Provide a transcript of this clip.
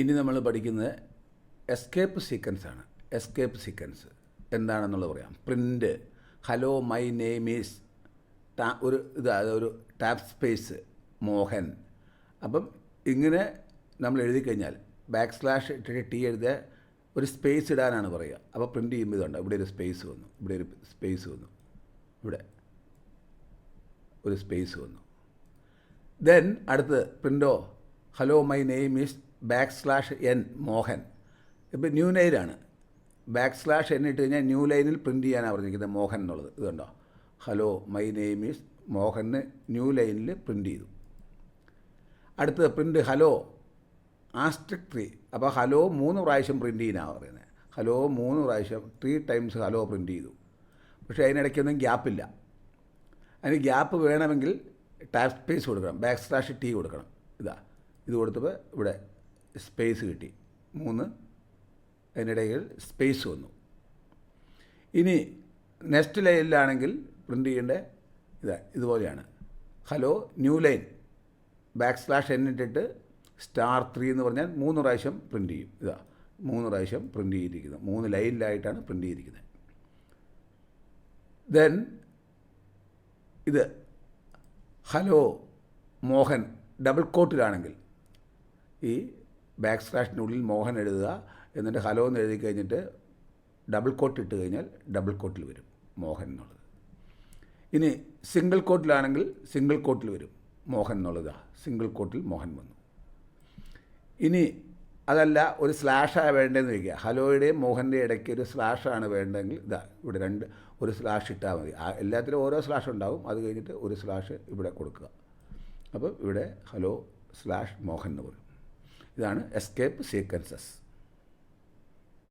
ഇനി നമ്മൾ പഠിക്കുന്നത് എസ്കേപ്പ് സീക്വൻസാണ്. എസ്കേപ്പ് സീക്വൻസ് എന്താണെന്നുള്ളത് പറയാം. Print hello my name is ഒരു ടാപ്പ് സ്പേസ് മോഹൻ. അപ്പം ഇങ്ങനെ നമ്മൾ എഴുതി കഴിഞ്ഞാൽ / ഇട്ടിട്ട് ടി എഴുതിയ ഒരു സ്പേസ് ഇടാനാണ് പറയുക. അപ്പോൾ പ്രിൻ്റ് ചെയ്യുമ്പോൾ ഇതുണ്ട്, ഇവിടെ ഒരു സ്പേസ് വന്നു, ഇവിടെ ഒരു സ്പേസ് വന്നു, ഇവിടെ ഒരു സ്പേസ് വന്നു. ദെൻ അടുത്ത് പ്രിൻ്റോ hello my name is / Mohan. ഇപ്പോൾ ന്യൂ ലൈനാണ്. / ഇട്ട് കഴിഞ്ഞാൽ ന്യൂ ലൈനിൽ പ്രിൻ്റ് ചെയ്യാനാണ് പറഞ്ഞിരിക്കുന്നത് മോഹൻ എന്നുള്ളത്. ഇതുണ്ടോ, hello my name is Mohan new ലൈനിൽ പ്രിൻ്റ് ചെയ്തു. അടുത്തത് പ്രിൻ്റ് ഹലോ *3. അപ്പോൾ ഹലോ 3 പ്രാവശ്യം പ്രിൻ്റ് ചെയ്യാനാണ് പറയുന്നത്. ഹലോ 3 പ്രാവശ്യം 3 ടൈംസ് ഹലോ പ്രിൻ്റ് ചെയ്തു. പക്ഷേ അതിനിടയ്ക്കൊന്നും ഗ്യാപ്പില്ല. അതിന് ഗ്യാപ്പ് വേണമെങ്കിൽ ടാപ്പ് സ്പേസ് കൊടുക്കണം, /t കൊടുക്കണം. ഇത് കൊടുത്തപ്പോൾ ഇവിടെ സ്പേസ് കിട്ടി, 3 അതിനിടയിൽ സ്പേസ് വന്നു. ഇനി നെക്സ്റ്റ് ലൈനിലാണെങ്കിൽ പ്രിൻ്റ് ചെയ്യേണ്ട ഇതുപോലെയാണ്. ഹലോ ന്യൂ ലൈൻ /n ഇട്ടിട്ട് *3 എന്ന് പറഞ്ഞാൽ 3 പ്രാവശ്യം പ്രിൻ്റ് ചെയ്യും. 3 പ്രാവശ്യം പ്രിൻ്റ് ചെയ്തിരിക്കുന്നത്, 3 ലൈനിലായിട്ടാണ് പ്രിൻ്റ് ചെയ്തിരിക്കുന്നത്. ദെൻ ഇത് ഹലോ മോഹൻ ഡബിൾ കോട്ടിലാണെങ്കിൽ ഈ /നുള്ളിൽ മോഹൻ എഴുതുക, എന്നിട്ട് ഹലോ എന്ന് എഴുതി കഴിഞ്ഞിട്ട് ഡബിൾ കോട്ട് ഇട്ട് കഴിഞ്ഞാൽ ഡബിൾ കോട്ടിൽ വരും മോഹൻ എന്നുള്ളത്. ഇനി സിംഗിൾ കോട്ടിലാണെങ്കിൽ സിംഗിൾ കോട്ടിൽ വരും മോഹൻ എന്നുള്ളത്. സിംഗിൾ കോട്ടിൽ മോഹൻ വന്നു. ഇനി അതല്ല ഒരു സ്ലാഷാണ് വേണ്ടതെന്ന് വയ്ക്കുക. ഹലോയുടെയും മോഹൻ്റെയും ഇടയ്ക്ക് ഒരു സ്ലാഷാണ് വേണ്ടതെങ്കിൽ ഇവിടെ ഒരു സ്ലാഷ് ഇട്ടാൽ മതി. എല്ലാത്തിലും ഓരോ സ്ലാഷ് ഉണ്ടാവും. അത് കഴിഞ്ഞിട്ട് ഒരു സ്ലാഷ് ഇവിടെ കൊടുക്കുക. അപ്പോൾ ഇവിടെ ഹലോ /മോഹൻ എന്ന് പറയും. ഇതാണ് എസ്കേപ്പ് സീക്വൻസസ്.